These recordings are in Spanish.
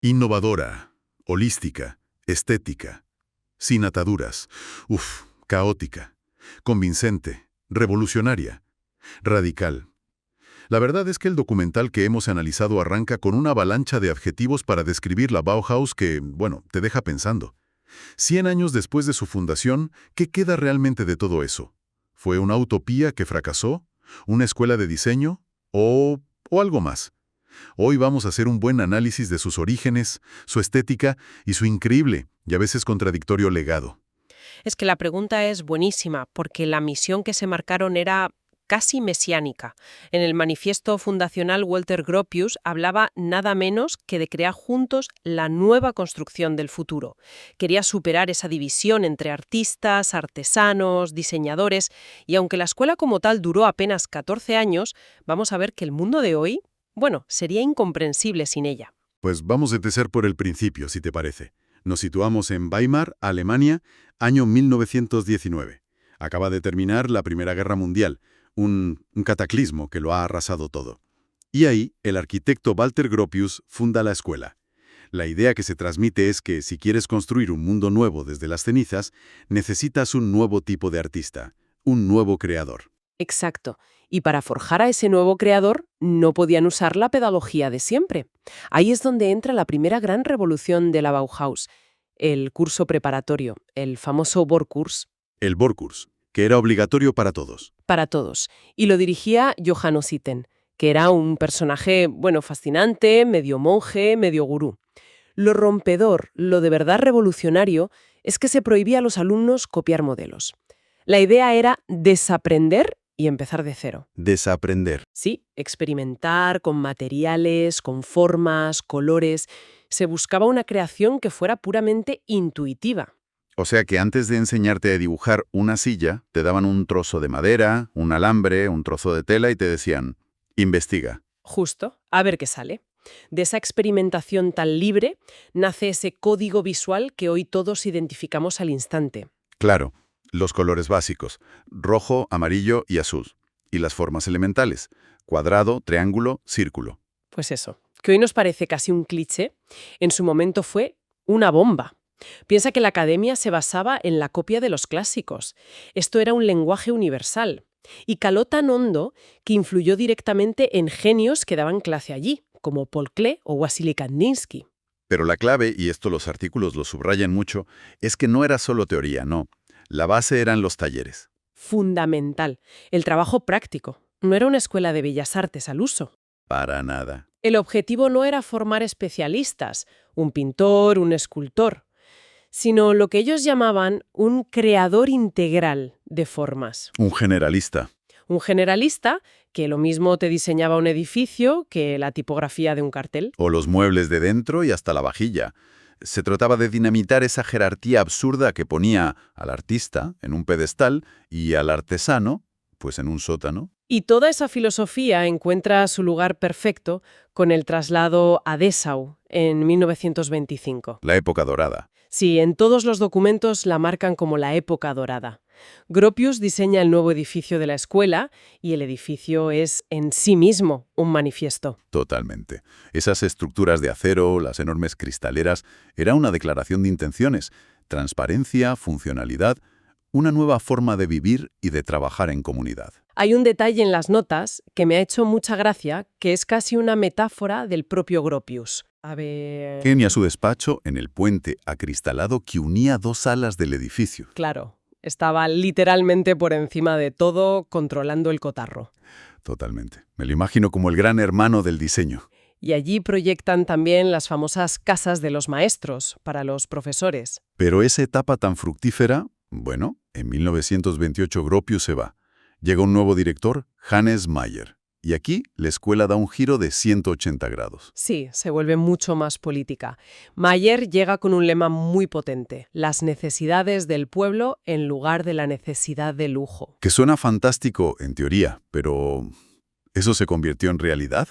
Innovadora, holística, estética, sin ataduras, caótica, convincente, revolucionaria, radical. La verdad es que el documental que hemos analizado arranca con una avalancha de adjetivos para describir la Bauhaus que, bueno, te deja pensando. 100 años después de su fundación, ¿qué queda realmente de todo eso? ¿Fue una utopía que fracasó? ¿Una escuela de diseño? ¿O algo más? Hoy vamos a hacer un buen análisis de sus orígenes, su estética y su increíble y a veces contradictorio legado. Es que la pregunta es buenísima, porque la misión que se marcaron era casi mesiánica. En el manifiesto fundacional, Walter Gropius hablaba nada menos que de crear juntos la nueva construcción del futuro. Quería superar esa división entre artistas, artesanos, diseñadores, y aunque la escuela como tal duró apenas 14 años, vamos a ver que el mundo de hoy, bueno, sería incomprensible sin ella. Pues vamos a empezar por el principio, si te parece. Nos situamos en Weimar, Alemania, año 1919. Acaba de terminar la Primera Guerra Mundial, un cataclismo que lo ha arrasado todo. Y ahí, el arquitecto Walter Gropius funda la escuela. La idea que se transmite es que si quieres construir un mundo nuevo desde las cenizas, necesitas un nuevo tipo de artista, un nuevo creador. Exacto. Y para forjar a ese nuevo creador, no podían usar la pedagogía de siempre. Ahí es donde entra la primera gran revolución de la Bauhaus, el curso preparatorio, el famoso Vorkurs, El Vorkurs, que era obligatorio para todos. para todos. Y lo dirigía Johannes Itten, que era un personaje, bueno, fascinante, medio monje, medio gurú. Lo rompedor, lo de verdad revolucionario, es que se prohibía a los alumnos copiar modelos. La idea era desaprender y empezar de cero. Desaprender. Sí, experimentar con materiales, con formas, colores. Se buscaba una creación que fuera puramente intuitiva. O sea que antes de enseñarte a dibujar una silla, te daban un trozo de madera, un alambre, un trozo de tela y te decían, investiga. Justo, a ver qué sale. De esa experimentación tan libre nace ese código visual que hoy todos identificamos al instante. Claro, los colores básicos, rojo, amarillo y azul. Y las formas elementales, cuadrado, triángulo, círculo. Pues eso, que hoy nos parece casi un cliché, en su momento fue una bomba. Piensa que la academia se basaba en la copia de los clásicos. Esto era un lenguaje universal. Y caló tan hondo que influyó directamente en genios que daban clase allí, como Paul Klee o Wassily Kandinsky. Pero la clave, y esto los artículos lo subrayan mucho, es que no era solo teoría, no. La base eran los talleres. Fundamental. El trabajo práctico. No era una escuela de bellas artes al uso. Para nada. El objetivo no era formar especialistas, un pintor, un escultor, sino lo que ellos llamaban un creador integral de formas. Un generalista. Un generalista que lo mismo te diseñaba un edificio que la tipografía de un cartel. O los muebles de dentro y hasta la vajilla. Se trataba de dinamitar esa jerarquía absurda que ponía al artista en un pedestal y al artesano, pues en un sótano. Y toda esa filosofía encuentra su lugar perfecto con el traslado a Dessau en 1925. La época dorada. Sí, en todos los documentos la marcan como la época dorada. Gropius diseña el nuevo edificio de la escuela y el edificio es en sí mismo un manifiesto. Totalmente. Esas estructuras de acero, las enormes cristaleras, era una declaración de intenciones. Transparencia, funcionalidad, una nueva forma de vivir y de trabajar en comunidad. Hay un detalle en las notas que me ha hecho mucha gracia, que es casi una metáfora del propio Gropius. A ver... Tenía su despacho en el puente acristalado que unía dos alas del edificio. Claro, estaba literalmente por encima de todo, controlando el cotarro. Totalmente. Me lo imagino como el gran hermano del diseño. Y allí proyectan también las famosas casas de los maestros, para los profesores. Pero esa etapa tan fructífera, bueno, en 1928 Gropius se va. Llega un nuevo director, Hannes Mayer. Y aquí la escuela da un giro de 180 grados. Sí, se vuelve mucho más política. Mayer llega con un lema muy potente: las necesidades del pueblo en lugar de la necesidad de lujo. Que suena fantástico en teoría, pero ¿eso se convirtió en realidad?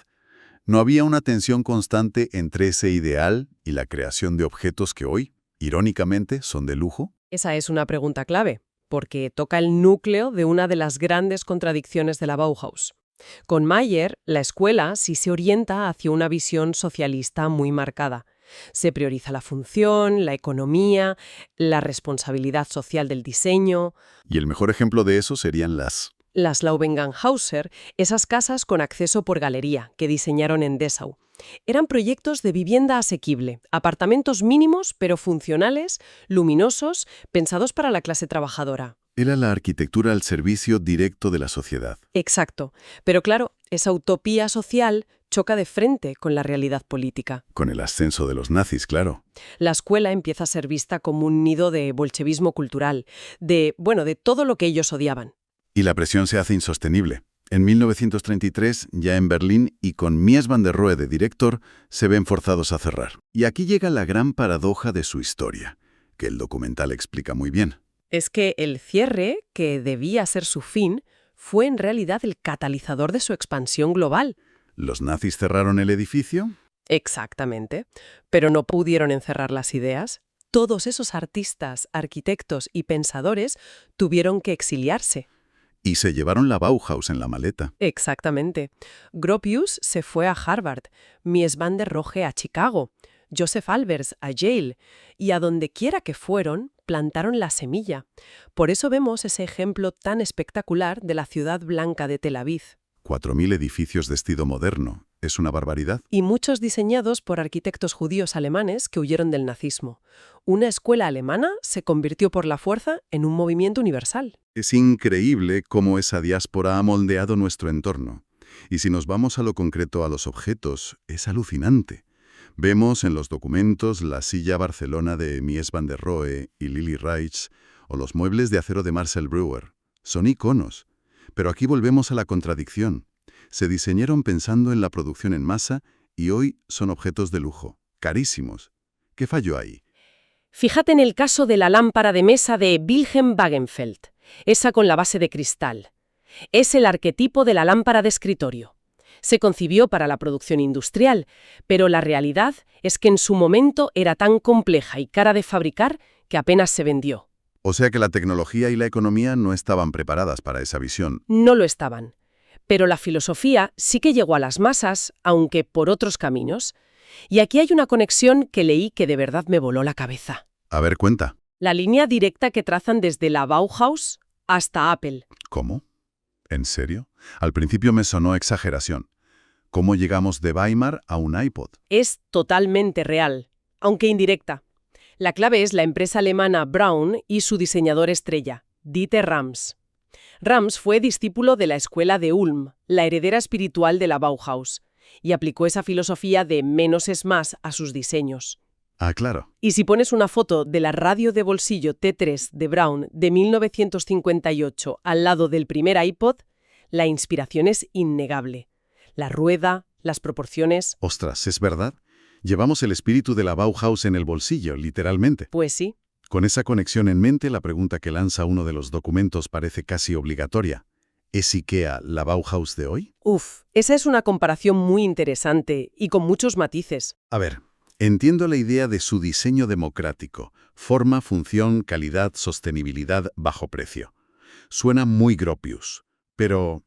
¿No había una tensión constante entre ese ideal y la creación de objetos que hoy, irónicamente, son de lujo? Esa es una pregunta clave, porque toca el núcleo de una de las grandes contradicciones de la Bauhaus. Con Mayer, la escuela sí se orienta hacia una visión socialista muy marcada. Se prioriza la función, la economía, la responsabilidad social del diseño. Y el mejor ejemplo de eso serían Las Laubenganhauser, esas casas con acceso por galería que diseñaron en Dessau. Eran proyectos de vivienda asequible, apartamentos mínimos pero funcionales, luminosos, pensados para la clase trabajadora. Era la arquitectura al servicio directo de la sociedad. Exacto. Pero claro, esa utopía social choca de frente con la realidad política. Con el ascenso de los nazis, claro. La escuela empieza a ser vista como un nido de bolchevismo cultural, de todo lo que ellos odiaban. Y la presión se hace insostenible. En 1933, ya en Berlín y con Mies van der Rohe de director, se ven forzados a cerrar. Y aquí llega la gran paradoja de su historia, que el documental explica muy bien. Es que el cierre, que debía ser su fin, fue en realidad el catalizador de su expansión global. ¿Los nazis cerraron el edificio? Exactamente. Pero no pudieron encerrar las ideas. Todos esos artistas, arquitectos y pensadores tuvieron que exiliarse. Y se llevaron la Bauhaus en la maleta. Exactamente. Gropius se fue a Harvard, Mies van der Rohe a Chicago, Joseph Albers a Yale, y a donde quiera que fueron, plantaron la semilla. Por eso vemos ese ejemplo tan espectacular de la ciudad blanca de Tel Aviv. 4.000 edificios de estilo moderno. ¿Es una barbaridad? Y muchos diseñados por arquitectos judíos alemanes que huyeron del nazismo. Una escuela alemana se convirtió por la fuerza en un movimiento universal. Es increíble cómo esa diáspora ha moldeado nuestro entorno. Y si nos vamos a lo concreto, a los objetos, es alucinante. Vemos en los documentos la silla Barcelona de Mies van der Rohe y Lili Reich, o los muebles de acero de Marcel Breuer. Son iconos. Pero aquí volvemos a la contradicción. Se diseñaron pensando en la producción en masa y hoy son objetos de lujo, carísimos. ¿Qué falló ahí? Fíjate en el caso de la lámpara de mesa de Wilhelm Wagenfeld, esa con la base de cristal. Es el arquetipo de la lámpara de escritorio. Se concibió para la producción industrial, pero la realidad es que en su momento era tan compleja y cara de fabricar que apenas se vendió. O sea que la tecnología y la economía no estaban preparadas para esa visión. No lo estaban. Pero la filosofía sí que llegó a las masas, aunque por otros caminos. Y aquí hay una conexión que leí que de verdad me voló la cabeza. A ver, cuenta. La línea directa que trazan desde la Bauhaus hasta Apple. ¿Cómo? ¿En serio? Al principio me sonó exageración. ¿Cómo llegamos de Weimar a un iPod? Es totalmente real, aunque indirecta. La clave es la empresa alemana Braun y su diseñador estrella, Dieter Rams. Rams fue discípulo de la escuela de Ulm, la heredera espiritual de la Bauhaus, y aplicó esa filosofía de menos es más a sus diseños. Ah, claro. Y si pones una foto de la radio de bolsillo T3 de Braun de 1958 al lado del primer iPod, la inspiración es innegable. La rueda, las proporciones... Ostras, ¿es verdad? Llevamos el espíritu de la Bauhaus en el bolsillo, literalmente. Pues sí. Con esa conexión en mente, la pregunta que lanza uno de los documentos parece casi obligatoria. ¿Es IKEA la Bauhaus de hoy? Esa es una comparación muy interesante y con muchos matices. A ver, entiendo la idea de su diseño democrático. Forma, función, calidad, sostenibilidad, bajo precio. Suena muy Gropius, pero...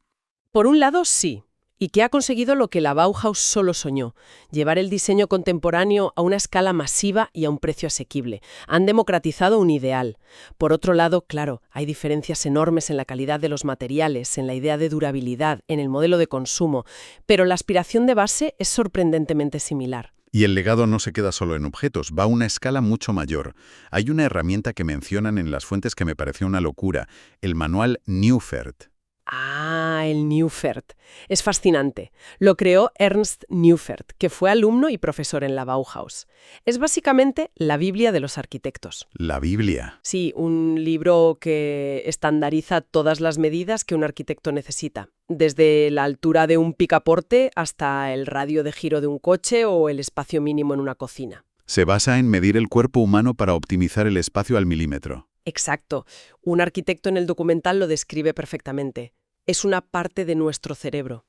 Por un lado, sí. Y que ha conseguido lo que la Bauhaus solo soñó, llevar el diseño contemporáneo a una escala masiva y a un precio asequible. Han democratizado un ideal. Por otro lado, claro, hay diferencias enormes en la calidad de los materiales, en la idea de durabilidad, en el modelo de consumo, pero la aspiración de base es sorprendentemente similar. Y el legado no se queda solo en objetos, va a una escala mucho mayor. Hay una herramienta que mencionan en las fuentes que me pareció una locura, el manual Neufert. Ah, el Neufert. Es fascinante. Lo creó Ernst Neufert, que fue alumno y profesor en la Bauhaus. Es básicamente la Biblia de los arquitectos. La Biblia. Sí, un libro que estandariza todas las medidas que un arquitecto necesita, desde la altura de un picaporte hasta el radio de giro de un coche o el espacio mínimo en una cocina. Se basa en medir el cuerpo humano para optimizar el espacio al milímetro. Exacto. Un arquitecto en el documental lo describe perfectamente. Es una parte de nuestro cerebro.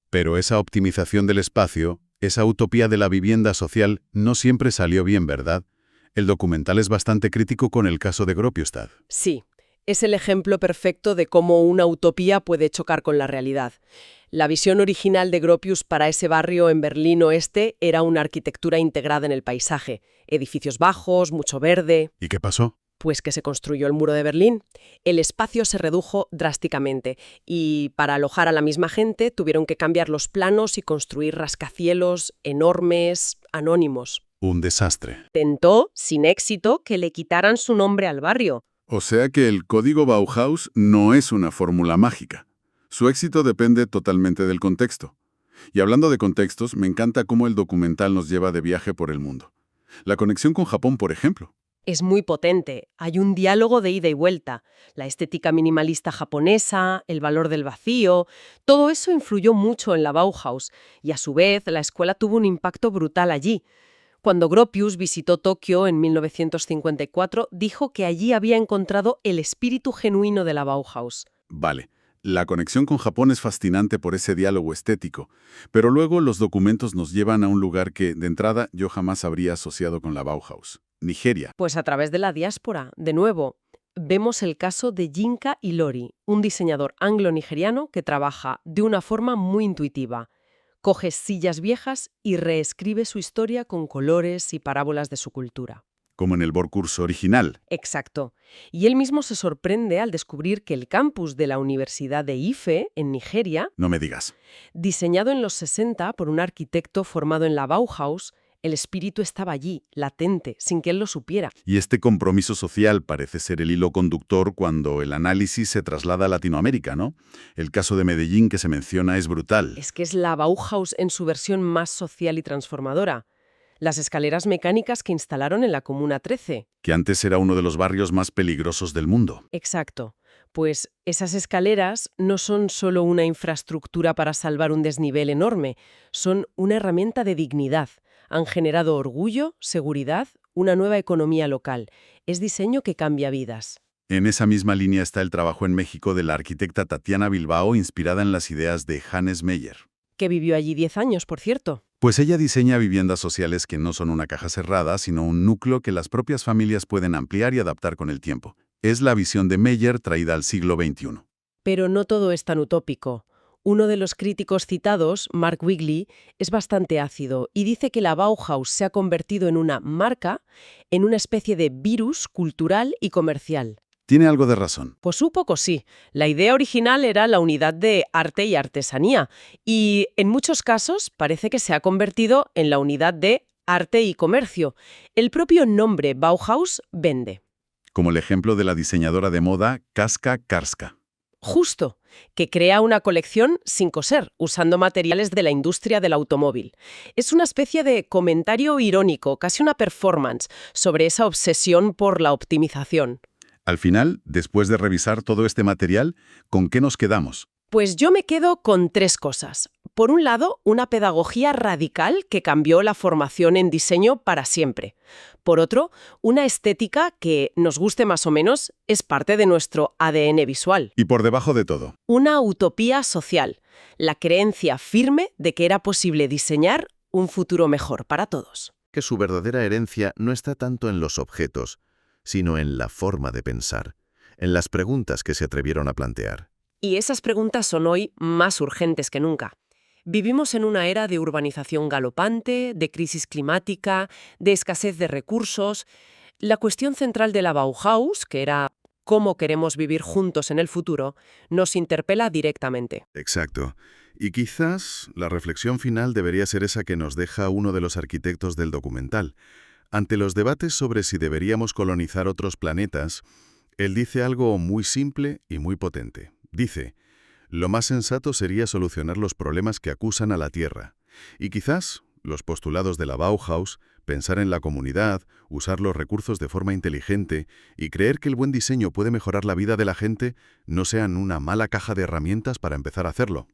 Pero esa optimización del espacio, esa utopía de la vivienda social, no siempre salió bien, ¿verdad? El documental es bastante crítico con el caso de Gropius. Sí. Es el ejemplo perfecto de cómo una utopía puede chocar con la realidad. La visión original de Gropius para ese barrio en Berlín Oeste era una arquitectura integrada en el paisaje. Edificios bajos, mucho verde. ¿Y qué pasó? Pues que se construyó el muro de Berlín. El espacio se redujo drásticamente y para alojar a la misma gente tuvieron que cambiar los planos y construir rascacielos enormes, anónimos. Un desastre. Tentó, sin éxito, que le quitaran su nombre al barrio. O sea que el código Bauhaus no es una fórmula mágica. Su éxito depende totalmente del contexto. Y hablando de contextos, me encanta cómo el documental nos lleva de viaje por el mundo. La conexión con Japón, por ejemplo. Es muy potente. Hay un diálogo de ida y vuelta. La estética minimalista japonesa, el valor del vacío, todo eso influyó mucho en la Bauhaus y a su vez la escuela tuvo un impacto brutal allí. Cuando Gropius visitó Tokio en 1954, dijo que allí había encontrado el espíritu genuino de la Bauhaus. Vale, la conexión con Japón es fascinante por ese diálogo estético, pero luego los documentos nos llevan a un lugar que, de entrada, yo jamás habría asociado con la Bauhaus. Nigeria. Pues a través de la diáspora, de nuevo, vemos el caso de Yinka Ilori, un diseñador anglo-nigeriano que trabaja de una forma muy intuitiva. Coge sillas viejas y reescribe su historia con colores y parábolas de su cultura. Como en el Borcurso original. Exacto. Y él mismo se sorprende al descubrir que el campus de la Universidad de Ife, en Nigeria, No me digas. diseñado en los 60 por un arquitecto formado en la Bauhaus, el espíritu estaba allí, latente, sin que él lo supiera. Y este compromiso social parece ser el hilo conductor cuando el análisis se traslada a Latinoamérica, ¿no? El caso de Medellín que se menciona es brutal. Es que es la Bauhaus en su versión más social y transformadora. Las escaleras mecánicas que instalaron en la Comuna 13. Que antes era uno de los barrios más peligrosos del mundo. Exacto. Pues esas escaleras no son solo una infraestructura para salvar un desnivel enorme, son una herramienta de dignidad. Han generado orgullo, seguridad, una nueva economía local. Es diseño que cambia vidas. En esa misma línea está el trabajo en México de la arquitecta Tatiana Bilbao, inspirada en las ideas de Hannes Meyer. Que vivió allí 10 años, por cierto. Pues ella diseña viviendas sociales que no son una caja cerrada, sino un núcleo que las propias familias pueden ampliar y adaptar con el tiempo. Es la visión de Meyer traída al siglo XXI. Pero no todo es tan utópico. Uno de los críticos citados, Mark Wigley, es bastante ácido y dice que la Bauhaus se ha convertido en una marca, en una especie de virus cultural y comercial. Tiene algo de razón. Pues un poco sí. La idea original era la unidad de arte y artesanía y en muchos casos parece que se ha convertido en la unidad de arte y comercio. El propio nombre Bauhaus vende. Como el ejemplo de la diseñadora de moda Kaska Karska. Justo, que crea una colección sin coser, usando materiales de la industria del automóvil. Es una especie de comentario irónico, casi una performance, sobre esa obsesión por la optimización. Al final, después de revisar todo este material, ¿con qué nos quedamos? Pues yo me quedo con 3 cosas. Por un lado, una pedagogía radical que cambió la formación en diseño para siempre. Por otro, una estética que, nos guste más o menos, es parte de nuestro ADN visual. Y por debajo de todo, Una utopía social, la creencia firme de que era posible diseñar un futuro mejor para todos. Que su verdadera herencia no está tanto en los objetos, sino en la forma de pensar, en las preguntas que se atrevieron a plantear. Y esas preguntas son hoy más urgentes que nunca. Vivimos en una era de urbanización galopante, de crisis climática, de escasez de recursos. La cuestión central de la Bauhaus, que era cómo queremos vivir juntos en el futuro, nos interpela directamente. Exacto. Y quizás la reflexión final debería ser esa que nos deja uno de los arquitectos del documental. Ante los debates sobre si deberíamos colonizar otros planetas, él dice algo muy simple y muy potente. Dice, lo más sensato sería solucionar los problemas que acusan a la Tierra. Y quizás los postulados de la Bauhaus, pensar en la comunidad, usar los recursos de forma inteligente y creer que el buen diseño puede mejorar la vida de la gente, no sean una mala caja de herramientas para empezar a hacerlo.